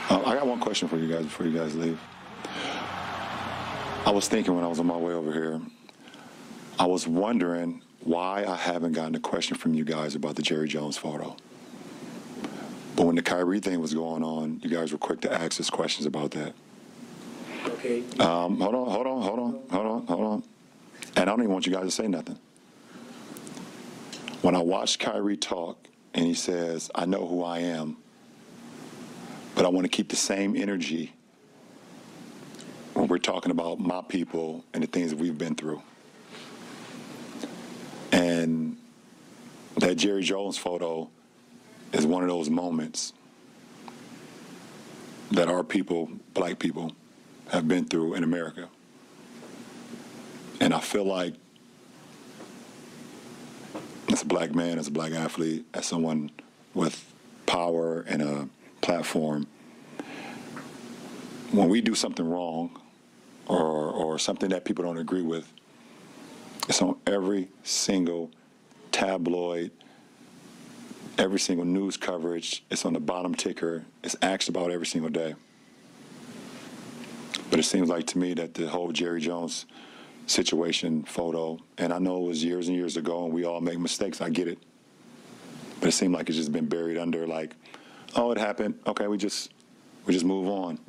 I got one question for you guys before you guys leave. I was thinking when I was on my way over here, I was wondering why I haven't gotten a question from you guys about the Jerry Jones photo. But when the Kyrie thing was going on, you guys were quick to ask us questions about that. Okay. Hold on. And I don't even want you guys to say nothing. When I watched Kyrie talk and he says, I know who I am, but I want to keep the same energy when we're talking about my people and the things that we've been through. And that Jerry Jones photo is one of those moments that our people, black people, have been through in America. And I feel like as a black man, as a black athlete, as someone with power and a platform, when we do something wrong or something that people don't agree with, it's on every single tabloid, every single news coverage. It's on the bottom ticker. It's asked about every single day. But it seems like to me that the whole Jerry Jones situation photo, and I know it was years and years ago and we all make mistakes, I get it. But it seemed like it's just been buried under like, oh, it happened. Okay, we just move on.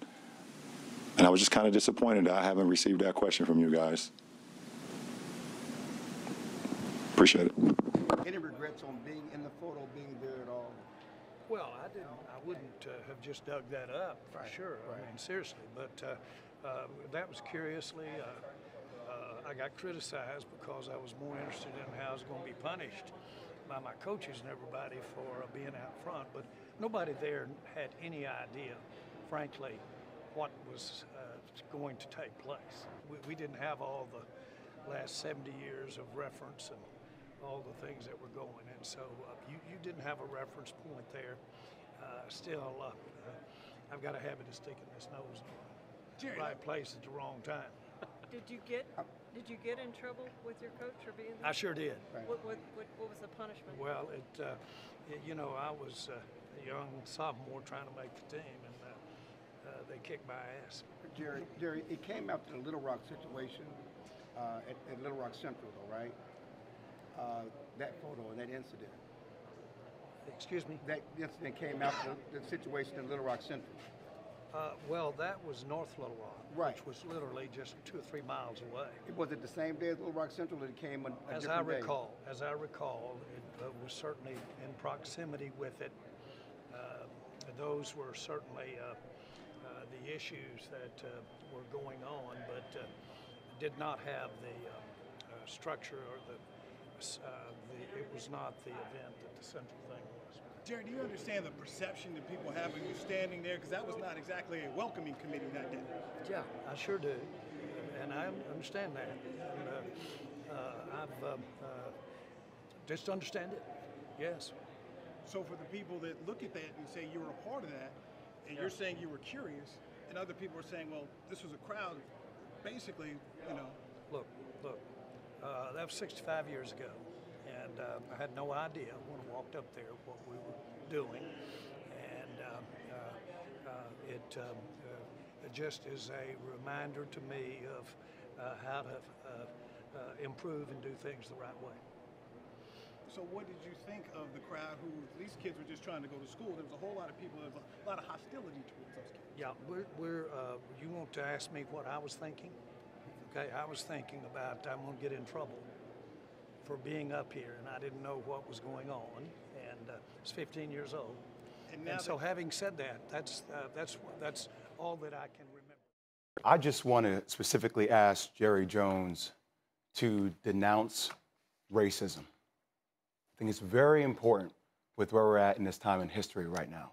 And I was just kind of disappointed that I haven't received that question from you guys. Appreciate it. Any regrets on being in the photo, being there at all? Well, I wouldn't have just dug that up for sure. Right. I mean, seriously. But that was curiously, I got criticized because I was more interested in how I was going to be punished by my coaches and everybody for being out front. But nobody there had any idea, frankly, what was going to take place. We didn't have all the last 70 years of reference and all the things that were going. And so you didn't have a reference point there. Still, I've got a habit of sticking this nose in the right place at the wrong time. Did you get in trouble with your coach for being there? I sure did. Right. What was the punishment? Well, I was a young sophomore trying to make the team, and they kicked my ass. Jerry, it came out to the Little Rock situation at Little Rock Central, though, right? That photo and that incident. Excuse me? That incident came out to the situation in Little Rock Central. Well, that was North Little Rock, Right. which was literally just 2 or 3 miles away. Was it the same day as Little Rock Central, or it came a As I different day? recall, it was certainly in proximity with it. Those were certainly the issues that were going on, but did not have the structure or it was not the event that the central thing was. Jerry, do you understand the perception that people have when you're standing there? Because that was not exactly a welcoming committee that day. Yeah, I sure do, and I understand that. And I've just understand it. Yes. So for the people that look at that and say you were a part of that, and you're saying you were curious, and other people are saying, well, this was a crowd, basically, you know. Look. That was 65 years ago, and I had no idea when I walked up there what we were doing, and it just is a reminder to me of how to improve and do things the right way. So what did you think of the crowd who, these kids were just trying to go to school? There was a whole lot of people, there was a lot of hostility towards those kids. Yeah, you want to ask me what I was thinking? Okay, I was thinking about I'm going to get in trouble for being up here, and I didn't know what was going on, and I was 15 years old. And so having said that, that's all that I can remember. I just want to specifically ask Jerry Jones to denounce racism. I think it's very important with where we're at in this time in history right now.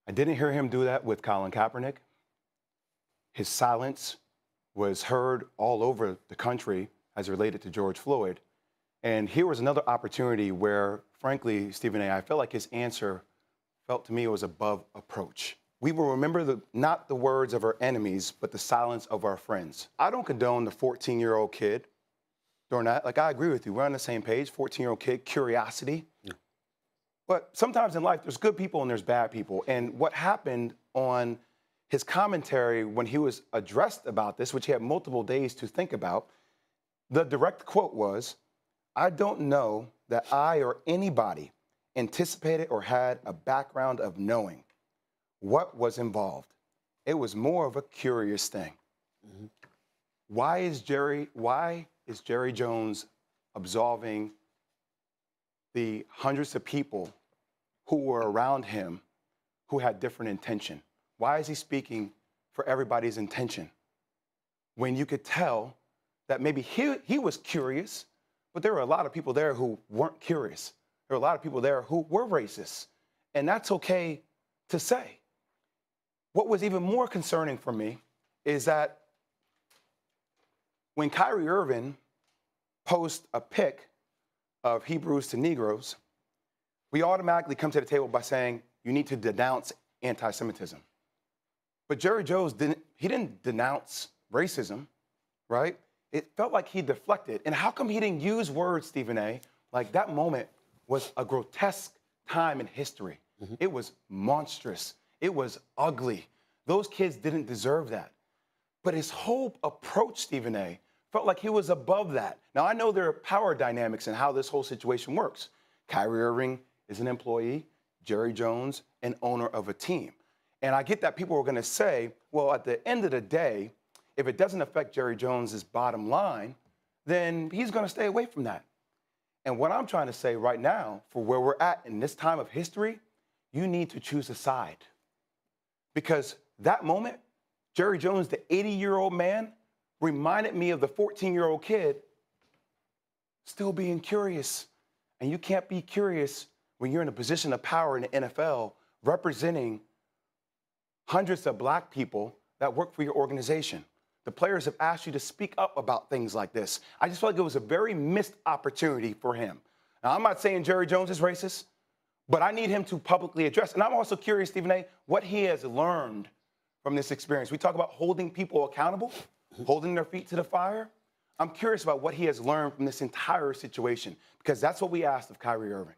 I didn't hear him do that with Colin Kaepernick. His silence was heard all over the country as related to George Floyd. And here was another opportunity where, frankly, Stephen A., I felt like his answer felt to me it was above approach. We will remember not the words of our enemies, but the silence of our friends. I don't condone the 14-year-old kid doing that. Like, I agree with you. We're on the same page, 14-year-old kid, curiosity. Yeah. But sometimes in life, there's good people and there's bad people. And what happened on his commentary when he was addressed about this, which he had multiple days to think about. The direct quote was, "I don't know that I or anybody anticipated or had a background of knowing what was involved. It was more of a curious thing." Mm-hmm. Why is Jerry Jones absolving the hundreds of people who were around him who had different intention? Why is he speaking for everybody's intention when you could tell that maybe he was curious, but there were a lot of people there who weren't curious? There were a lot of people there who were racist, and that's okay to say. What was even more concerning for me is that when Kyrie Irving posts a pic of Hebrews to Negroes, we automatically come to the table by saying you need to denounce anti-Semitism. But Jerry Jones didn't denounce racism, right? It felt like he deflected. And how come he didn't use words, Stephen A., like that moment was a grotesque time in history? Mm-hmm. It was monstrous. It was ugly. Those kids didn't deserve that. But his whole approach, Stephen A., felt like he was above that. Now, I know there are power dynamics in how this whole situation works. Kyrie Irving is an employee, Jerry Jones, an owner of a team. And I get that people are going to say, well, at the end of the day, if it doesn't affect Jerry Jones's bottom line, then he's going to stay away from that. And what I'm trying to say right now, for where we're at in this time of history, you need to choose a side. Because that moment, Jerry Jones, the 80-year-old man, reminded me of the 14-year-old kid still being curious. And you can't be curious when you're in a position of power in the NFL representing hundreds of black people that work for your organization. The players have asked you to speak up about things like this. I just felt like it was a very missed opportunity for him. Now, I'm not saying Jerry Jones is racist, but I need him to publicly address. And I'm also curious, Stephen A., what he has learned from this experience. We talk about holding people accountable, holding their feet to the fire. I'm curious about what he has learned from this entire situation, because that's what we asked of Kyrie Irving.